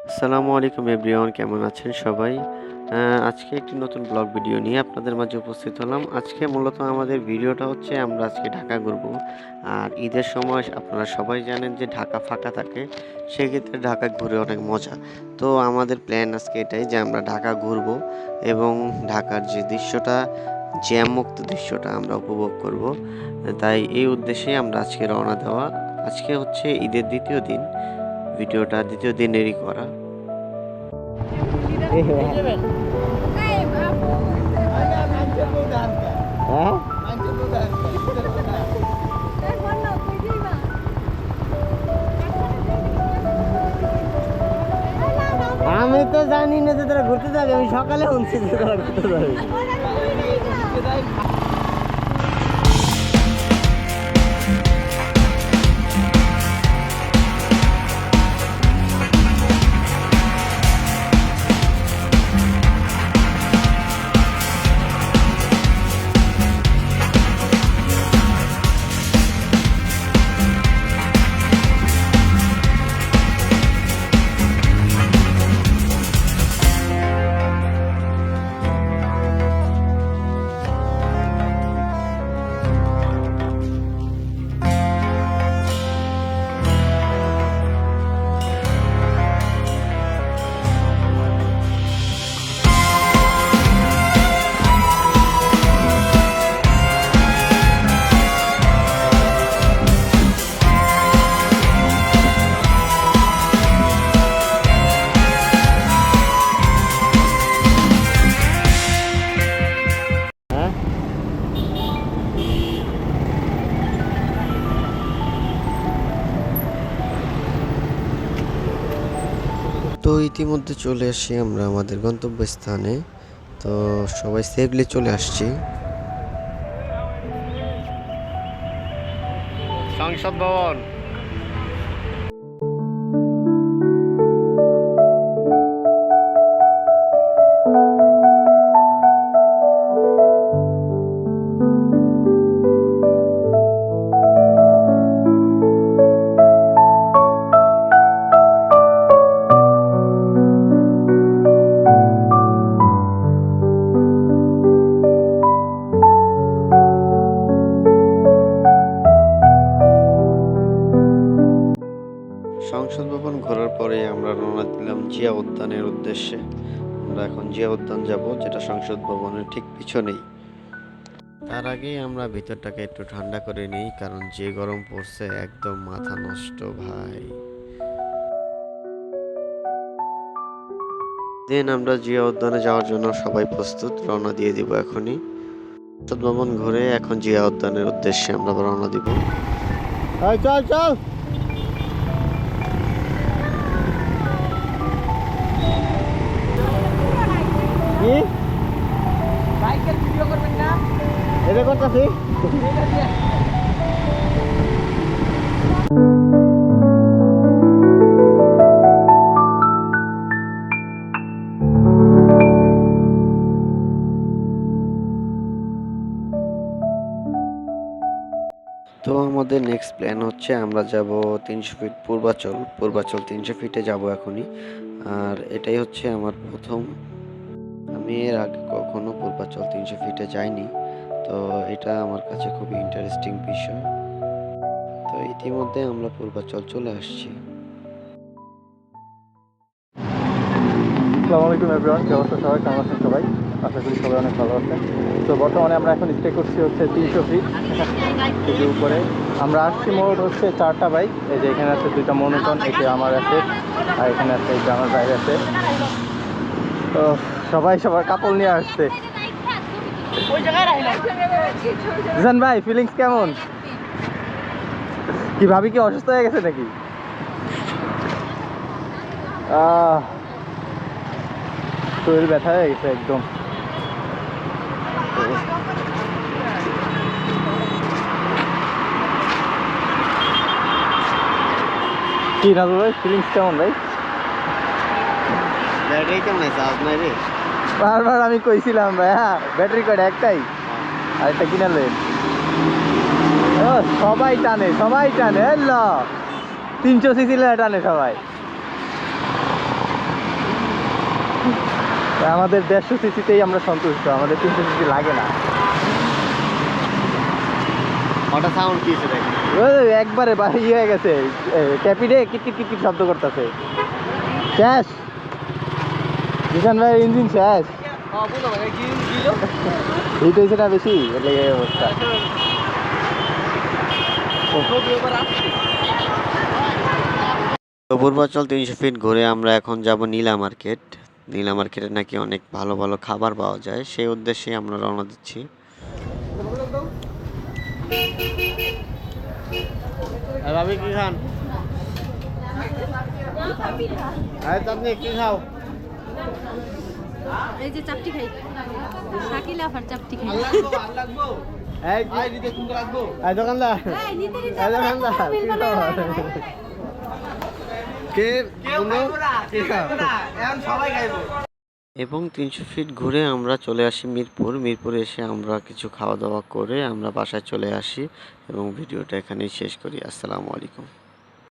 আসসালামু আলাইকুম এভরিওয়ান, কেমন আছেন সবাই? আজকে একটি নতুন ব্লগ ভিডিও নিয়ে আপনাদের মাঝে উপস্থিত হলাম। আজকে মূলত আমাদের ভিডিওটা হচ্ছে আমরা আজকে ঢাকা ঘুরবো। আর ঈদের সময় আপনারা সবাই জানেন যে ঢাকা ফাঁকা থাকে। সেক্ষেত্রে ঢাকা ঘুরে অনেক মজা। তো আমাদের প্ল্যান আজকে এটাই যে আমরা ঢাকা ঘুরবো এবং ঢাকার যে দৃশ্যটা জ্যামমুক্ত দৃশ্যটা আমরা উপভোগ করব। তাই এই উদ্দেশ্যেই আমরা আজকে রওনা দেওয়া। আজকে হচ্ছে ঈদের দ্বিতীয় দিন। ভিডিওটা দ্বিতীয় দিনেরই করা। হ্যাঁ? আমি তো জানি না যে তারা ঘুরতে যাবে, আমি সকালে শুনছি যে তারা ঘুরতে যাবে। তো ইতিমধ্যে চলে আসি আমরা আমাদের গন্তব্যস্থানে। তো সবাই সেফলি চলে আসছি। সংসদ ভবন। সংসদ ভবন ঘোরার পরে আমরা রওনা দিলাম জিয়া উদ্যানের উদ্দেশ্যে। আমরা এখন জিয়া উদ্যান যাব, যেটা সংসদ ভবনের ঠিক পিছনেই। তার আগেই আমরা ভিতরটাকে একটু ঠান্ডা করে নিই, কারণ যে গরম পড়ছে একদম মাথা নষ্ট ভাই। দেন আমরা জিয়া উদ্যানে যাওয়ার জন্য সবাই প্রস্তুত, রওনা দিয়ে দিব এখনই। সংসদ ভবন ঘুরে এখন জিয়া উদ্যানের উদ্দেশ্যে আমরা রওনা দিব। চল চল। কি বাইকের ভিডিও করবেন না? এটা করতেছি। তো আমাদের নেক্সট প্ল্যান হচ্ছে আমরা যাব 300 ফিট পূর্বাচল 300 ফিটে যাব এখনই। আর এটাই হচ্ছে আমার প্রথম। আমি এর আগে কখনো পূর্বাচল 300 ফিটে যাইনি। তো এটা আমার কাছে খুবই ইন্টারেস্টিং বিষয়। তো ইতিমধ্যে আমরা পূর্বাচল চলে আসছি। আসসালামু আলাইকুম এভরিওয়ান, কি অবস্থা সবাই? কেমন আছেন সবাই? আশা করি সবাই অনেক ভালো আছেন। তো বর্তমানে আমরা এখন স্টে করছি হচ্ছে 300 ফিট থেকে উপরে। আমরা আসছি মোট হচ্ছে 4টা বাইক। এই যে এখানে আছে 2টা মনোটন, এটা আমার আছে, আর এখানে আছে এই যে আমার বাইক আছে। তো সবাই সবার কাপড় নিয়ে আসছে। জিসান ভাই, ফিলিংস কেমন? কি ভাবি কি অসুস্থ হয়ে গেছে নাকি? শরীর ব্যথা হয়ে গেছে একদম। কি রাজু ভাই, ফিলিংস কেমন ভাই? ব্যাটারি কেমন আছে আপনার? বারবার আমি কইছিলাম ভাই, হ্যাঁ ব্যাটারি কয়টা? একটাই, আরেকটা কিনালেন। সবাই টানে, সবাই টানে। 300 সিসি টানে সবাই। আমাদের 150 সিসিতেই আমরা সন্তুষ্ট, আমাদের 300 সিসি লাগে না। ওটা সাউন্ড কি হয়েছে দেখেন? ওই একবারে বাড়ি হয়ে গেছে, ট্যাপিডে কিটকিট কিটকিট শব্দ করতেছে। শেষ জিসান ভাই, ইঞ্জিন শেষ। হিট হয়েছে না বেশি, এর লেগে এই অবস্থা। তো পূর্বাচল 300 ফিট ঘুরে আমরা এখন যাব নীলা মার্কেট। নীলা মার্কেটে নাকি অনেক ভালো ভালো খাবার পাওয়া যায়, সেই উদ্দেশ্যে আমরা রওনা দিচ্ছি। ভাবি কি খান? আপনি কি খাও? এই যে চাপটি খাই, শাকিল আফার চাপটি খাই। দোকানদার এই নিতে নিতে এই দোকানদার বিল কি বানায় খবর? রাখা। কে কি খাও? এবং 300 ফিট ঘুরে আমরা চলে আসি মিরপুর। মিরপুরে এসে আমরা কিছু খাওয়া দাওয়া করে আমরা বাসায় চলে আসি এবং ভিডিওটা এখানেই শেষ করি। আসসালামু আলাইকুম।